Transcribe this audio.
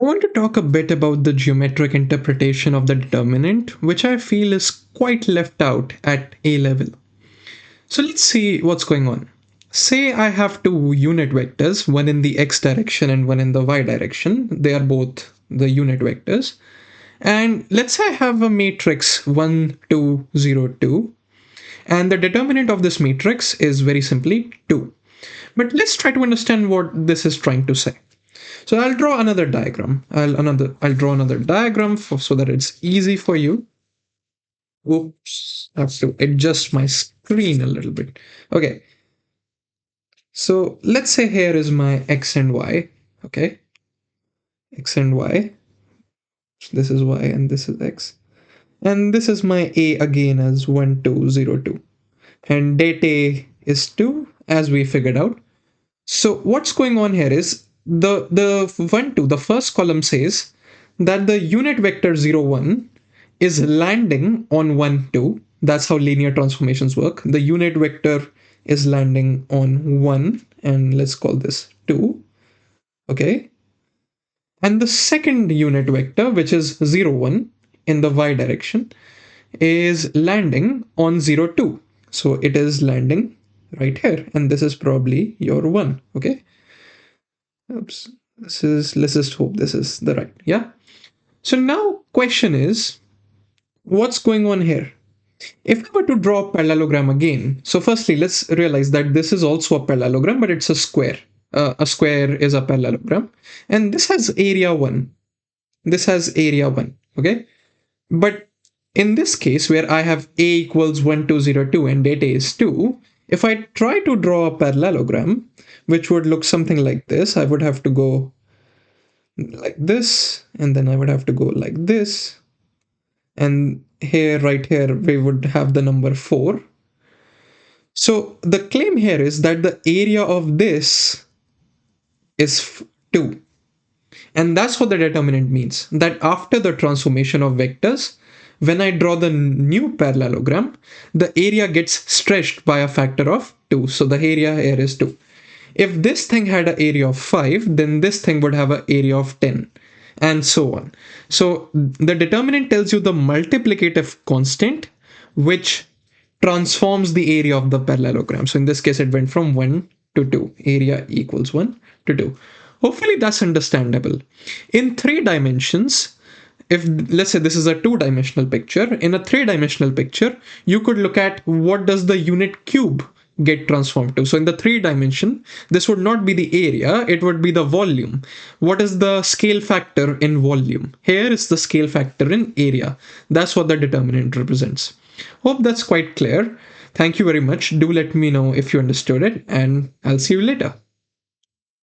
I want to talk a bit about the geometric interpretation of the determinant, which I feel is quite left out at A level. So let's see what's going on. Say I have two unit vectors, one in the x direction and one in the y direction. They are both the unit vectors. And let's say I have a matrix 1, 2, 0, 2. And the determinant of this matrix is very simply 2. But let's try to understand what this is trying to say. So I'll draw another diagram. I'll draw another diagram so that it's easy for you. Oops, I have to adjust my screen a little bit. Okay, so let's say here is my x and y. Okay, x and y. This is y and this is x. And this is my a again as 1, 2, 0, 2. And date a is 2 as we figured out. So what's going on here is the 1, 2, the first column says that the unit vector 0, 1 is landing on 1, 2. That's how linear transformations work. The unit vector is landing on 1, and let's call this 2. Okay. And the second unit vector, which is 0, 1 in the y direction, is landing on 0, 2. So it is landing right here, and this is probably your 1. Okay. Oops. Let's just hope this is the right. Yeah. So now question is, what's going on here? If I were to draw a parallelogram again, so firstly, let's realize that this is also a parallelogram, but it's a square. A square is a parallelogram. And this has area 1. This has area 1. Okay. But in this case, where I have a equals 1, 2, 0, 2 and data is 2, if I try to draw a parallelogram, which would look something like this, I would have to go like this, and then I would have to go like this. And here, right here, we would have the number 4. So the claim here is that the area of this is 2. And that's what the determinant means. That after the transformation of vectors, when I draw the new parallelogram, the area gets stretched by a factor of 2. So the area here is 2. If this thing had an area of 5, then this thing would have an area of 10, and so on. So the determinant tells you the multiplicative constant, which transforms the area of the parallelogram. So in this case, it went from 1 to 2. Area equals 1 to 2. Hopefully that's understandable. In 3 dimensions, if let's say this is a 2-dimensional picture, in a 3-dimensional picture, you could look at what does the unit cube get transformed to. So in the 3 dimension, this would not be the area, it would be the volume. What is the scale factor in volume? Here is the scale factor in area. That's what the determinant represents. Hope that's quite clear. Thank you very much. Do let me know if you understood it, and I'll see you later.